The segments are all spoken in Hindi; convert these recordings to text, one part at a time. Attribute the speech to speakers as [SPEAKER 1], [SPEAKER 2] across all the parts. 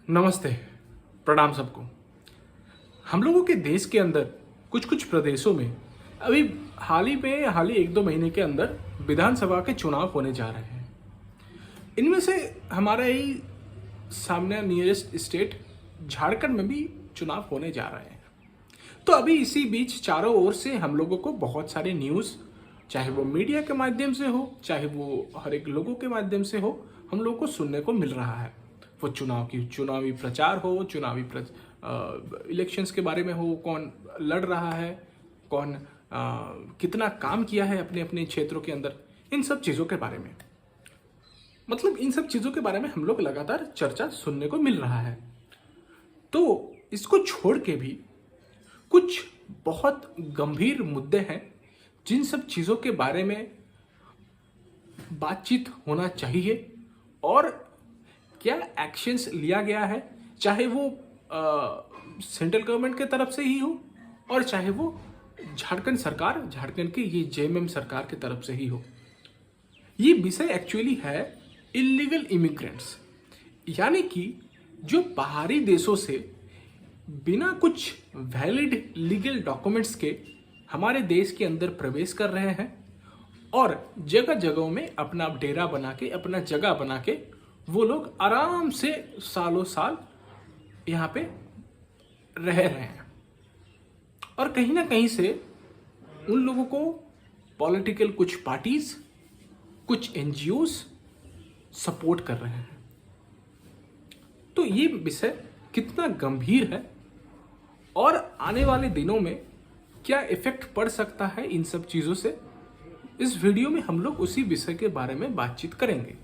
[SPEAKER 1] नमस्ते। प्रणाम सबको। हम लोगों के देश के अंदर कुछ कुछ प्रदेशों में अभी हाल ही 1-2 महीने के अंदर विधानसभा के चुनाव होने जा रहे हैं। इनमें से हमारा ही सामने नियरेस्ट स्टेट झारखंड में भी चुनाव होने जा रहे हैं। तो अभी इसी बीच चारों ओर से हम लोगों को बहुत सारे न्यूज़, चाहे वो मीडिया के माध्यम से हो, चाहे वो हर एक लोगों के माध्यम से हो, हम लोगों को सुनने को मिल रहा है। वो चुनावी प्रचार हो, इलेक्शंस के बारे में हो, कौन लड़ रहा है, कौन कितना काम किया है अपने अपने क्षेत्रों के अंदर, इन सब चीज़ों के बारे में, मतलब इन सब चीज़ों के बारे में हम लोग लगातार चर्चा सुनने को मिल रहा है। तो इसको छोड़ के भी कुछ बहुत गंभीर मुद्दे हैं जिन सब चीज़ों के बारे में बातचीत होना चाहिए और क्या एक्शंस लिया गया है, चाहे वो सेंट्रल गवर्नमेंट के तरफ से ही हो और चाहे वो झारखंड की ये जेएमएम सरकार की तरफ से ही हो। ये विषय एक्चुअली है इलीगल इमिग्रेंट्स, यानी कि जो बाहरी देशों से बिना कुछ वैलिड लीगल डॉक्यूमेंट्स के हमारे देश के अंदर प्रवेश कर रहे हैं और जगह जगहों में अपना डेरा बना के, अपना जगह बना के वो लोग आराम से सालों साल यहाँ पे रह रहे हैं। और कहीं ना कहीं से उन लोगों को पॉलिटिकल कुछ पार्टीज, कुछ एनजीओज सपोर्ट कर रहे हैं। तो ये विषय कितना गंभीर है और आने वाले दिनों में क्या इफेक्ट पड़ सकता है इन सब चीज़ों से, इस वीडियो में हम लोग उसी विषय के बारे में बातचीत करेंगे।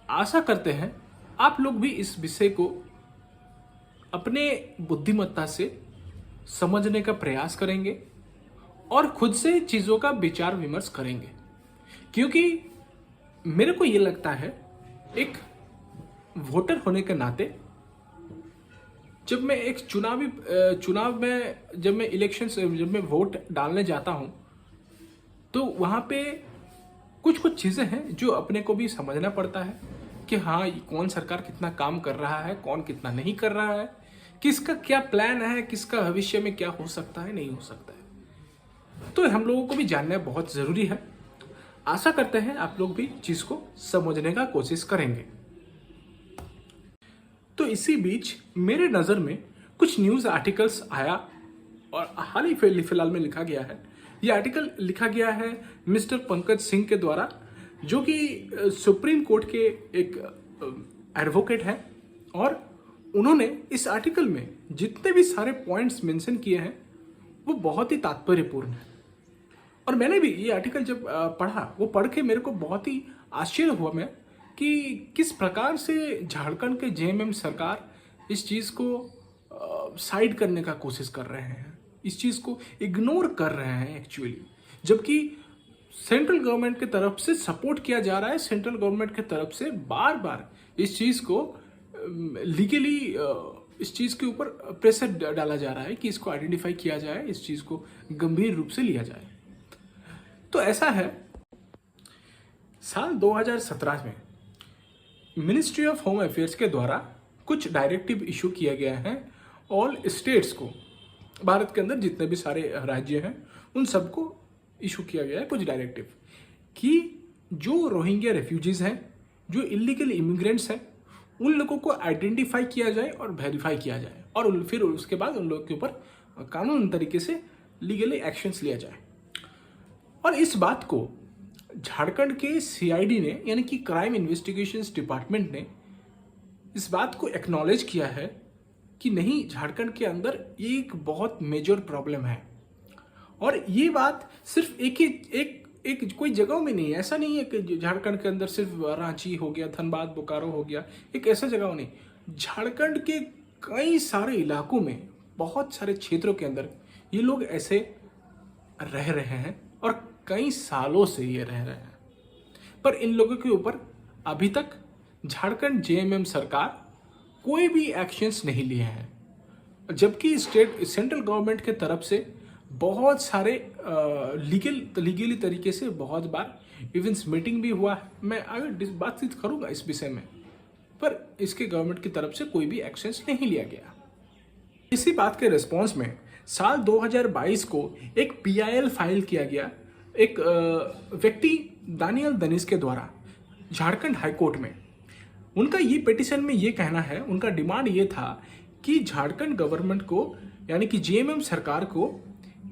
[SPEAKER 1] आशा करते हैं आप लोग भी इस विषय को अपने बुद्धिमत्ता से समझने का प्रयास करेंगे और खुद से चीज़ों का विचार विमर्श करेंगे, क्योंकि मेरे को ये लगता है एक वोटर होने के नाते जब मैं एक चुनाव में जब मैं वोट डालने जाता हूँ तो वहाँ पे कुछ कुछ चीज़ें हैं जो अपने को भी समझना पड़ता है कि हाँ, कौन सरकार कितना काम कर रहा है, कौन कितना नहीं कर रहा है, किसका क्या प्लान है, किसका भविष्य में क्या हो सकता है, नहीं हो सकता है। तो हम लोगों को भी जानना बहुत ज़रूरी है। आशा करते हैं आप लोग भी चीज़ को समझने का कोशिश करेंगे। तो इसी बीच मेरे नज़र में कुछ न्यूज़ आर्टिकल्स आया और हाल ही फिलहाल में लिखा गया है। ये आर्टिकल लिखा गया है मिस्टर पंकज सिंह के द्वारा, जो कि सुप्रीम कोर्ट के एक एडवोकेट हैं, और उन्होंने इस आर्टिकल में जितने भी सारे पॉइंट्स मेंशन किए हैं वो बहुत ही तात्पर्यपूर्ण है। और मैंने भी ये आर्टिकल जब पढ़ा, वो पढ़ के मेरे को बहुत ही आश्चर्य हुआ मैं कि किस प्रकार से झारखंड के जेएमएम सरकार इस चीज़ को साइड करने का कोशिश कर रहे हैं, इस चीज़ को इग्नोर कर रहे हैं एक्चुअली, जबकि सेंट्रल गवर्नमेंट की तरफ से सपोर्ट किया जा रहा है। सेंट्रल गवर्नमेंट की तरफ से बार बार इस चीज़ को लीगली इस चीज़ के ऊपर प्रेशर डाला जा रहा है कि इसको आइडेंटिफाई किया जाए, इस चीज़ को गंभीर रूप से लिया जाए। तो ऐसा है, साल 2017 में मिनिस्ट्री ऑफ होम अफेयर्स के द्वारा कुछ डायरेक्टिव इशू किया गया है ऑल स्टेट्स को, भारत के अंदर जितने भी सारे राज्य हैं उन सबको इशू किया गया है कुछ डायरेक्टिव कि जो रोहिंग्या रेफ्यूजीज हैं, जो इलीगल इमिग्रेंट्स हैं, उन लोगों को आइडेंटिफाई किया जाए और वेरीफाई किया जाए और फिर उसके बाद उन लोगों के ऊपर कानूनी तरीके से लीगली एक्शंस लिया जाए। और इस बात को झारखंड के सीआईडी ने, यानी कि क्राइम इन्वेस्टिगेशंस डिपार्टमेंट ने, इस बात को एक्नॉलेज किया है कि नहीं, झारखंड के अंदर ये एक बहुत मेजर प्रॉब्लम है। और ये बात सिर्फ एक कोई जगहों में नहीं है। ऐसा नहीं है कि झारखंड के अंदर सिर्फ रांची हो गया, धनबाद, बोकारो हो गया, एक ऐसा जगह नहीं। झारखंड के कई सारे इलाकों में, बहुत सारे क्षेत्रों के अंदर ये लोग ऐसे रह रहे हैं और कई सालों से ये रह रहे हैं, पर इन लोगों के ऊपर अभी तक झारखंड जेएमएम सरकार कोई भी एक्शंस नहीं लिए हैं, जबकि सेंट्रल गवर्नमेंट के तरफ से बहुत सारे लीगली तरीके से बहुत बार इवेंट्स मीटिंग भी हुआ है। मैं आगे बातचीत करूंगा इस विषय में। पर इसके गवर्नमेंट की तरफ से कोई भी एक्शन नहीं लिया गया। इसी बात के रिस्पॉन्स में साल 2022 को एक PIL फाइल किया गया एक व्यक्ति दानियल दनिश के द्वारा झारखंड हाईकोर्ट में। उनका ये पिटीशन में ये कहना है, उनका डिमांड ये था कि झारखंड गवर्नमेंट को यानी कि JMM सरकार को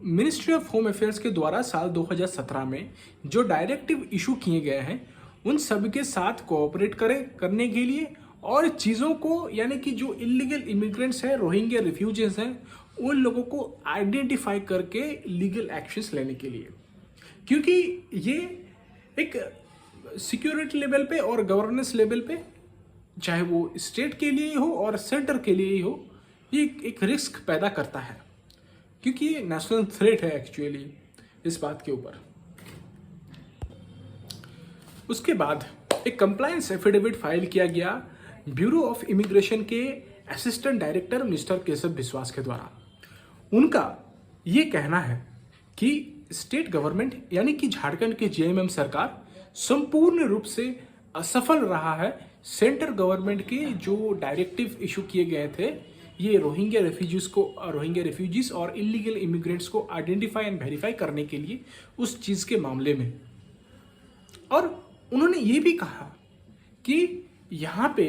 [SPEAKER 1] मिनिस्ट्री ऑफ होम अफेयर्स के द्वारा साल 2017 में जो डायरेक्टिव इशू किए गए हैं उन सब के साथ कोऑपरेट करने के लिए और चीज़ों को यानी कि जो इलीगल इमिग्रेंट्स हैं, रोहिंग्या रिफ्यूजीज हैं, उन लोगों को आइडेंटिफाई करके लीगल एक्शंस लेने के लिए, क्योंकि ये एक सिक्योरिटी लेवल पे और गवर्नेंस लेवल पे चाहे वो स्टेट के लिए हो और सेंटर के लिए ही हो, ये एक रिस्क पैदा करता है क्योंकि ये नेशनल थ्रेट है एक्चुअली इस बात के ऊपर। उसके बाद एक कंप्लायंस एफिडेविट फाइल किया गया ब्यूरो ऑफ इमिग्रेशन के असिस्टेंट डायरेक्टर मिस्टर केशव विश्वास के द्वारा। उनका ये कहना है कि स्टेट गवर्नमेंट यानी कि झारखंड की JMM सरकार संपूर्ण रूप से असफल रहा है सेंटर गवर्नमेंट के जो डायरेक्टिव इशू किए गए थे ये रोहिंग्या रिफ्यूजीज और इलीगल इमिग्रेंट्स को आइडेंटिफाई एंड वेरीफाई करने के लिए उस चीज़ के मामले में। और उन्होंने ये भी कहा कि यहाँ पे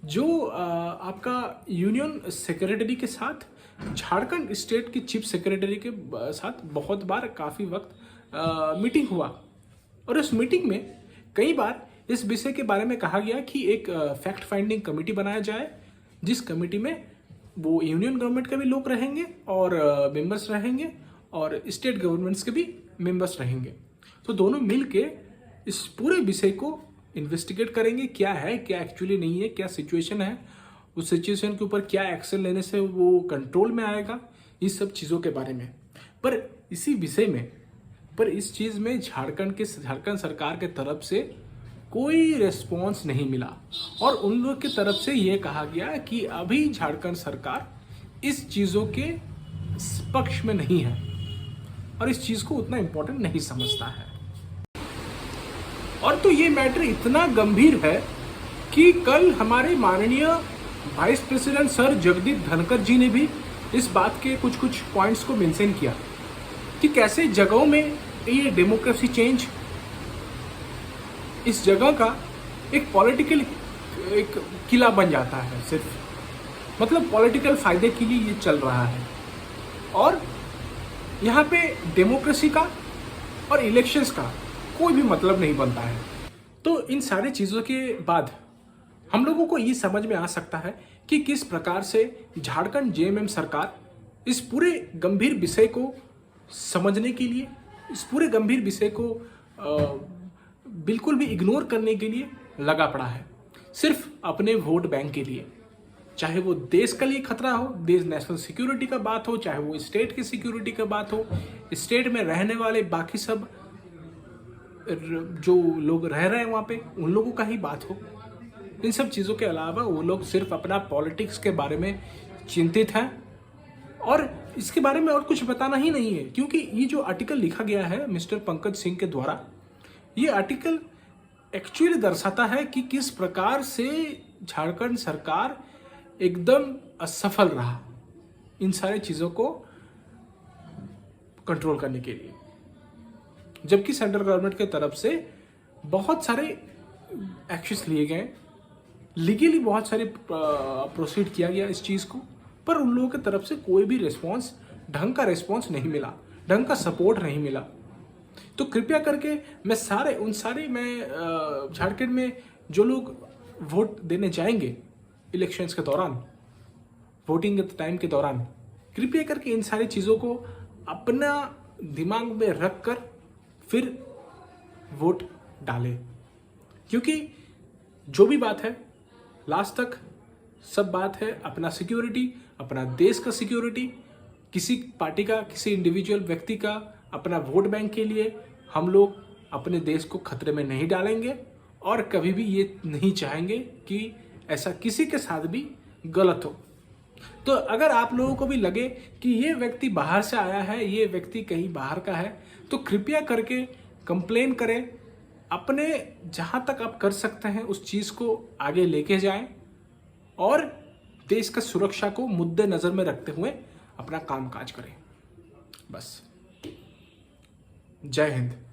[SPEAKER 1] जो आपका यूनियन सेक्रेटरी के साथ झारखंड स्टेट की चीफ सेक्रेटरी के साथ बहुत बार काफ़ी वक्त मीटिंग हुआ और उस मीटिंग में कई बार इस विषय के बारे में कहा गया कि एक फैक्ट फाइंडिंग कमेटी बनाया जाए जिस कमेटी में वो यूनियन गवर्नमेंट के भी लोग रहेंगे और मेंबर्स रहेंगे और स्टेट गवर्नमेंट्स के भी मेंबर्स रहेंगे। तो दोनों मिल के इस पूरे विषय को इन्वेस्टिगेट करेंगे, क्या है क्या एक्चुअली नहीं है, क्या सिचुएशन है, उस सिचुएशन के ऊपर क्या एक्शन लेने से वो कंट्रोल में आएगा, इस सब चीज़ों के बारे में। पर इसी विषय में इस चीज़ में झारखंड सरकार के तरफ से कोई रिस्पॉन्स नहीं मिला और उन लोग की तरफ से ये कहा गया कि अभी झारखंड सरकार इस चीज़ों के पक्ष में नहीं है और इस चीज़ को उतना इम्पोर्टेंट नहीं समझता है। और तो ये मैटर इतना गंभीर है कि कल हमारे माननीय vice president sir Jagdeep Dhankhar ji ने भी इस बात के कुछ पॉइंट्स को मेंशन किया कि कैसे जगहों में ये डेमोक्रेसी चेंज इस जगह का एक पॉलिटिकल एक किला बन जाता है, सिर्फ मतलब पॉलिटिकल फायदे के लिए ये चल रहा है और यहाँ पे डेमोक्रेसी का और इलेक्शंस का कोई भी मतलब नहीं बनता है। तो इन सारी चीज़ों के बाद हम लोगों को ये समझ में आ सकता है कि किस प्रकार से झारखंड JMM सरकार इस पूरे गंभीर विषय को समझने के लिए, इस पूरे गंभीर विषय को बिल्कुल भी इग्नोर करने के लिए लगा पड़ा है, सिर्फ अपने वोट बैंक के लिए। चाहे वो देश के लिए खतरा हो, देश नेशनल सिक्योरिटी का बात हो, चाहे वो स्टेट की सिक्योरिटी का बात हो, स्टेट में रहने वाले बाकी सब जो लोग रह रहे हैं वहाँ पे उन लोगों का ही बात हो। इन सब चीज़ों के अलावा वो लोग सिर्फ अपना पॉलिटिक्स के बारे में चिंतित हैं और इसके बारे में और कुछ बताना ही नहीं है। क्योंकि ये जो आर्टिकल लिखा गया है मिस्टर पंकज सिंह के द्वारा, ये आर्टिकल एक्चुअली दर्शाता है कि किस प्रकार से झारखंड सरकार एकदम असफल रहा इन सारी चीज़ों को कंट्रोल करने के लिए, जबकि सेंट्रल गवर्नमेंट के तरफ से बहुत सारे एक्शंस लिए गए, लीगली बहुत सारे प्रोसीड किया गया इस चीज़ को, पर उन लोगों की तरफ से कोई भी रिस्पॉन्स, ढंग का रिस्पॉन्स नहीं मिला, ढंग का सपोर्ट नहीं मिला। तो कृपया करके मैं झारखंड में जो लोग वोट देने जाएंगे इलेक्शंस के दौरान, वोटिंग के टाइम के दौरान, कृपया करके इन सारी चीज़ों को अपना दिमाग में रख कर फिर वोट डालें। क्योंकि जो भी बात है लास्ट तक सब बात है अपना सिक्योरिटी, अपना देश का सिक्योरिटी, किसी पार्टी का, किसी इंडिविजुअल व्यक्ति का अपना वोट बैंक के लिए हम लोग अपने देश को खतरे में नहीं डालेंगे और कभी भी ये नहीं चाहेंगे कि ऐसा किसी के साथ भी गलत हो। तो अगर आप लोगों को भी लगे कि ये व्यक्ति बाहर से आया है, ये व्यक्ति कहीं बाहर का है, तो कृपया करके कंप्लेन करें अपने जहां तक आप कर सकते हैं उस चीज को आगे लेके जाएं और देश का सुरक्षा को मुद्दे नजर में रखते हुए अपना कामकाज करें। बस, जय हिंद।